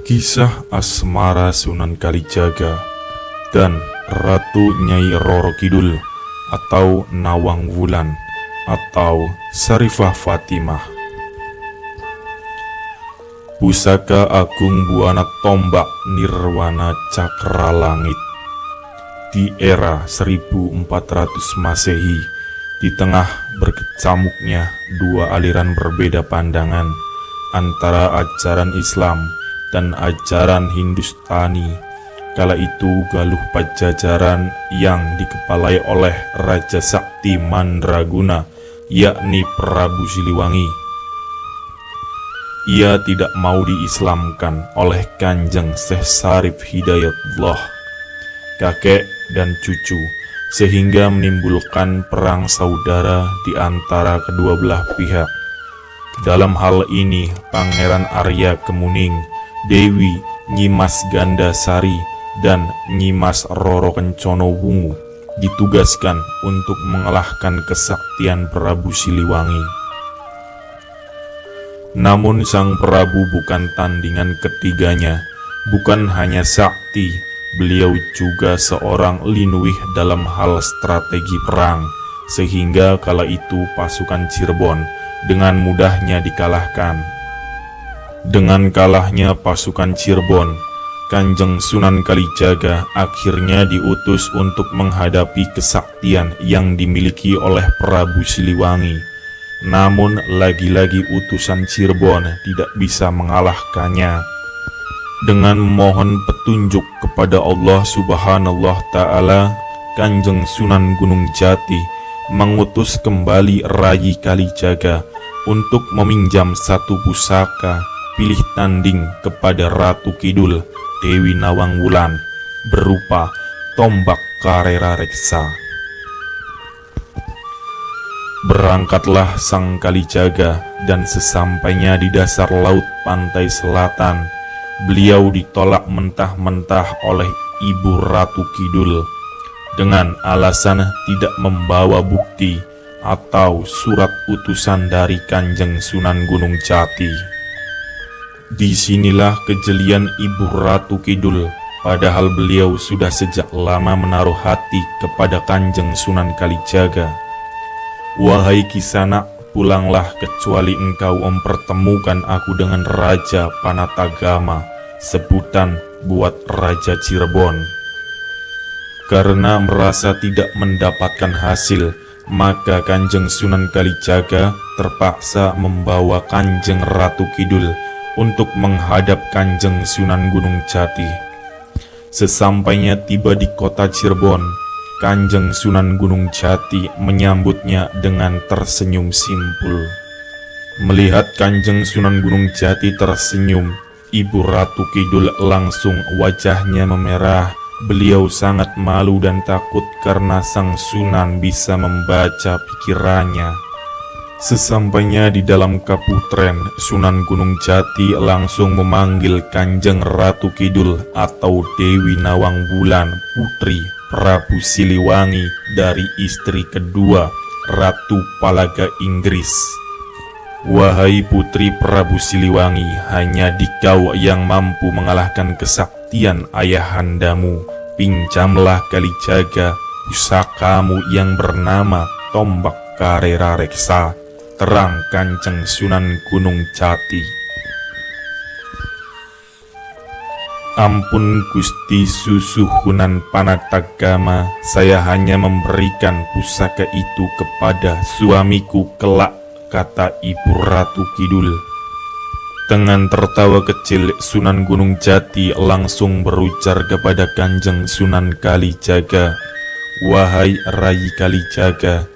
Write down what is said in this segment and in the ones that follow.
Kisah Asmara Sunan Kalijaga dan Ratu Nyai Roro Kidul atau Nawang Wulan atau Sarifah Fatimah. Pusaka Agung Buana Tombak Nirwana Cakra Langit. Di era 1400 Masehi, di tengah berkecamuknya dua aliran berbeda pandangan antara ajaran Islam dan ajaran Hindustani, kala itu Galuh Pajajaran yang dikepalai oleh Raja Sakti Mandraguna, yakni Prabu Siliwangi. Ia tidak mau diislamkan oleh Kanjeng Syekh Sarif Hidayatullah, kakek dan cucu, sehingga menimbulkan perang saudara di antara kedua belah pihak. Dalam hal ini, Pangeran Arya Kemuning, Dewi Nyimas Gandasari, dan Nyimas Roro Kencono Wungu ditugaskan untuk mengalahkan kesaktian Prabu Siliwangi. Namun sang Prabu bukan tandingan ketiganya. Bukan hanya sakti, beliau juga seorang linuih dalam hal strategi perang, sehingga kala itu pasukan Cirebon dengan mudahnya dikalahkan. Dengan kalahnya pasukan Cirebon, Kanjeng Sunan Kalijaga akhirnya diutus untuk menghadapi kesaktian yang dimiliki oleh Prabu Siliwangi. Namun lagi-lagi utusan Cirebon tidak bisa mengalahkannya. Dengan memohon petunjuk kepada Allah Subhanahu wa Ta'ala, Kanjeng Sunan Gunung Jati mengutus kembali Rayi Kalijaga untuk meminjam satu pusaka pilih tanding kepada Ratu Kidul, Dewi Nawang Wulan, berupa tombak Karera Reksa. Berangkatlah sang Kalijaga, dan sesampainya di dasar laut pantai selatan, beliau ditolak mentah-mentah oleh Ibu Ratu Kidul dengan alasan tidak membawa bukti atau surat utusan dari Kanjeng Sunan Gunung Jati. Disinilah kejelian Ibu Ratu Kidul, padahal beliau sudah sejak lama menaruh hati kepada Kanjeng Sunan Kalijaga. Wahai Kisanak, pulanglah kecuali engkau mempertemukan aku dengan Raja Panatagama, sebutan buat Raja Cirebon. Karena merasa tidak mendapatkan hasil, maka Kanjeng Sunan Kalijaga terpaksa membawa Kanjeng Ratu Kidul untuk menghadap Kanjeng Sunan Gunung Jati. Sesampainya tiba di kota Cirebon, Kanjeng Sunan Gunung Jati menyambutnya dengan tersenyum simpul. Melihat Kanjeng Sunan Gunung Jati tersenyum, Ibu Ratu Kidul langsung wajahnya memerah. Beliau sangat malu dan takut karena sang Sunan bisa membaca pikirannya. Sesampainya di dalam kaputren, Sunan Gunung Jati langsung memanggil Kanjeng Ratu Kidul atau Dewi Nawang Wulan, putri Prabu Siliwangi dari istri kedua, Ratu Palaga Inggris. Wahai putri Prabu Siliwangi, hanya dikau yang mampu mengalahkan kesaktian ayahandamu. Pinjamlah Kalijaga pusakamu yang bernama tombak Karera Reksa, terang Kanjeng Sunan Gunung Jati. Ampun Gusti Susuhunan Panatagama, saya hanya memberikan pusaka itu kepada suamiku kelak, kata Ibu Ratu Kidul. Dengan tertawa kecil, Sunan Gunung Jati langsung berujar kepada Kanjeng Sunan Kalijaga, wahai Rayi Kalijaga,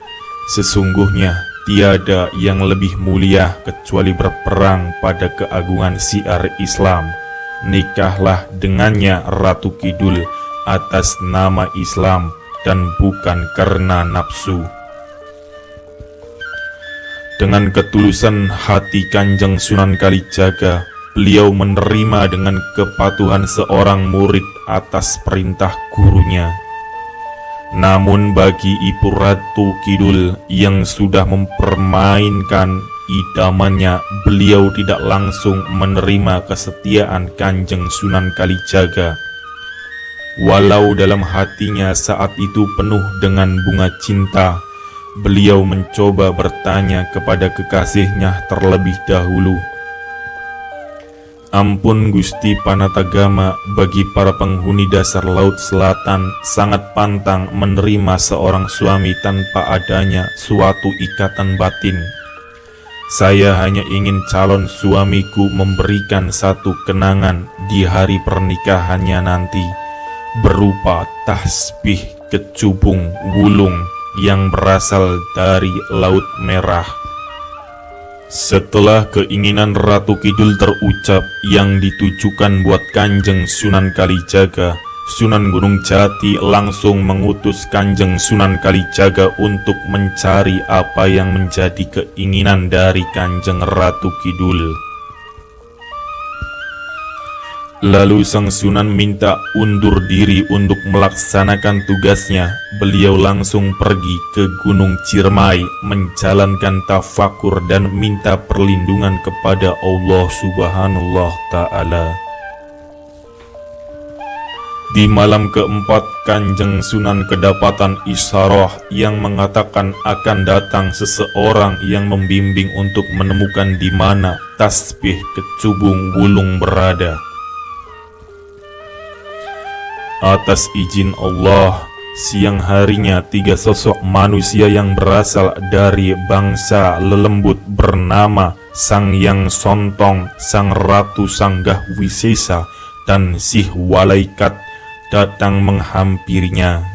sesungguhnya tiada yang lebih mulia kecuali berperang pada keagungan syiar Islam. Nikahlah dengannya Ratu Kidul atas nama Islam dan bukan karena nafsu. Dengan ketulusan hati Kanjeng Sunan Kalijaga, beliau menerima dengan kepatuhan seorang murid atas perintah gurunya. Namun bagi Ibu Ratu Kidul yang sudah mempermainkan idamannya beliau tidak langsung menerima kesetiaan Kanjeng Sunan Kalijaga. Walau dalam hatinya saat itu penuh dengan bunga cinta, beliau mencoba bertanya kepada kekasihnya terlebih dahulu. Ampun Gusti Panatagama, bagi para penghuni dasar Laut Selatan sangat pantang menerima seorang suami tanpa adanya suatu ikatan batin. Saya hanya ingin calon suamiku memberikan satu kenangan di hari pernikahannya nanti, berupa tasbih kecubung wulung yang berasal dari Laut Merah. Setelah keinginan Ratu Kidul terucap yang ditujukan buat Kanjeng Sunan Kalijaga, Sunan Gunung Jati langsung mengutus Kanjeng Sunan Kalijaga untuk mencari apa yang menjadi keinginan dari Kanjeng Ratu Kidul. Lalu sang Sunan minta undur diri untuk melaksanakan tugasnya. Beliau langsung pergi ke Gunung Ciremai menjalankan tafakur dan minta perlindungan kepada Allah Subhanahu Ta'ala. Di malam keempat, Kanjeng Sunan kedapatan isyarah yang mengatakan akan datang seseorang yang membimbing untuk menemukan di mana tasbih kecubung wulung berada. Atas izin Allah, siang harinya 3 sosok manusia yang berasal dari bangsa lelembut bernama Sang Yang Sontong, Sang Ratu Sanggah Wisesa, dan Sih Walaikat datang menghampirinya.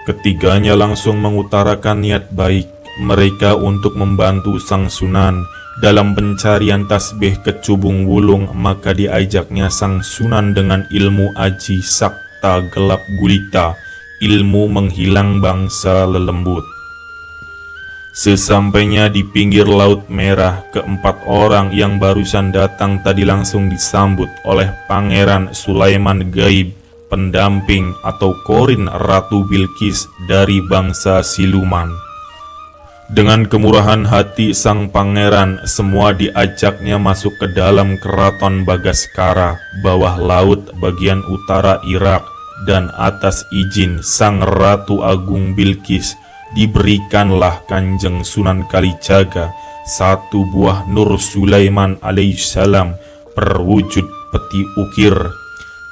Ketiganya langsung mengutarakan niat baik mereka untuk membantu Sang Sunan dalam pencarian tasbih kecubung wulung. Maka diajaknya Sang Sunan dengan ilmu aji sakta gelap gulita, ilmu menghilang bangsa lelembut. Sesampainya di pinggir Laut Merah, keempat orang yang barusan datang tadi langsung disambut oleh Pangeran Sulaiman Gaib, pendamping atau korin Ratu Bilqis dari bangsa siluman. Dengan kemurahan hati sang pangeran, semua diajaknya masuk ke dalam keraton Bagaskara, bawah laut bagian utara Irak, dan atas izin Sang Ratu Agung Bilqis diberikanlah Kanjeng Sunan Kalijaga satu buah Nur Sulaiman alaihissalam berwujud peti ukir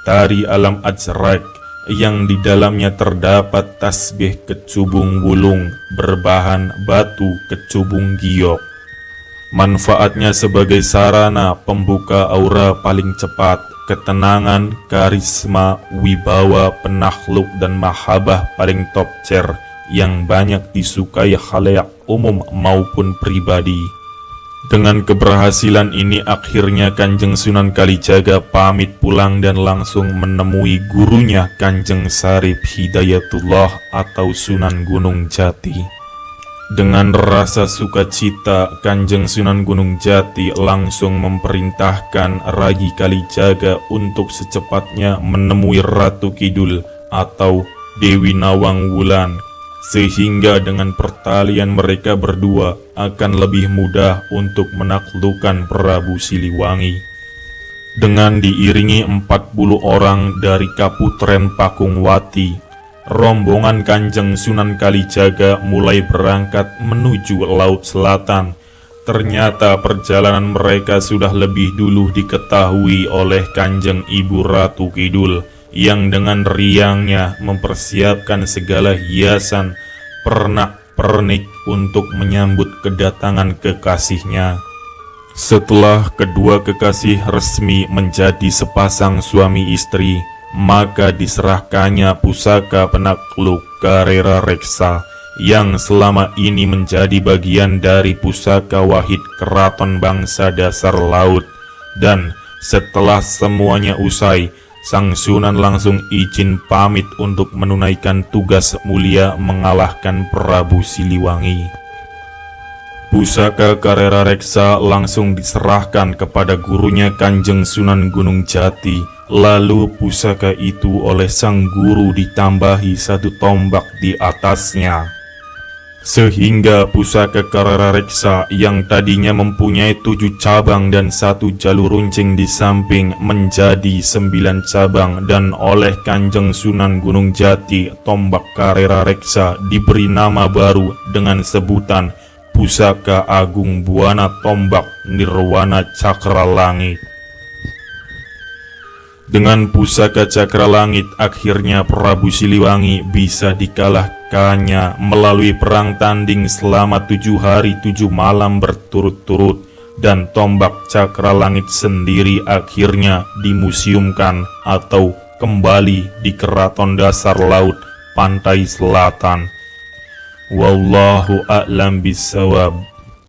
dari alam ajrak, yang di dalamnya terdapat tasbih kecubung wulung berbahan batu kecubung giok. Manfaatnya sebagai sarana pembuka aura paling cepat, ketenangan, karisma, wibawa, penakluk, dan mahabah paling top tier yang banyak disukai khalayak umum maupun pribadi. Dengan keberhasilan ini akhirnya Kanjeng Sunan Kalijaga pamit pulang dan langsung menemui gurunya Kanjeng Sarip Hidayatullah atau Sunan Gunung Jati. Dengan rasa sukacita, Kanjeng Sunan Gunung Jati langsung memerintahkan Rayi Kalijaga untuk secepatnya menemui Ratu Kidul atau Dewi Nawang Wulan, sehingga dengan pertalian mereka berdua akan lebih mudah untuk menaklukkan Prabu Siliwangi. Dengan diiringi 40 orang dari Kaputren Pakungwati, rombongan Kanjeng Sunan Kalijaga mulai berangkat menuju Laut Selatan. Ternyata perjalanan mereka sudah lebih dulu diketahui oleh Kanjeng Ibu Ratu Kidul, yang dengan riangnya mempersiapkan segala hiasan pernak-pernik untuk menyambut kedatangan kekasihnya. Setelah kedua kekasih resmi menjadi sepasang suami istri, maka diserahkannya pusaka penakluk Karera Reksa yang selama ini menjadi bagian dari pusaka wahid keraton bangsa dasar laut. Dan setelah semuanya usai, Sang Sunan langsung izin pamit untuk menunaikan tugas mulia mengalahkan Prabu Siliwangi. Pusaka Karera Reksa langsung diserahkan kepada gurunya Kanjeng Sunan Gunung Jati. Lalu pusaka itu oleh sang guru ditambahi satu tombak di atasnya. Sehingga pusaka Karareksa yang tadinya mempunyai 7 cabang dan 1 jalur runcing di samping menjadi 9 cabang, dan oleh Kanjeng Sunan Gunung Jati, tombak Karareksa diberi nama baru dengan sebutan Pusaka Agung Buana Tombak Nirwana Cakra Langit. Dengan pusaka Cakra Langit, akhirnya Prabu Siliwangi bisa dikalahkannya melalui perang tanding selama 7 hari 7 malam berturut-turut, dan tombak Cakra Langit sendiri akhirnya dimuseumkan atau kembali di Keraton Dasar Laut Pantai Selatan. Wallahu a'lam bishawab.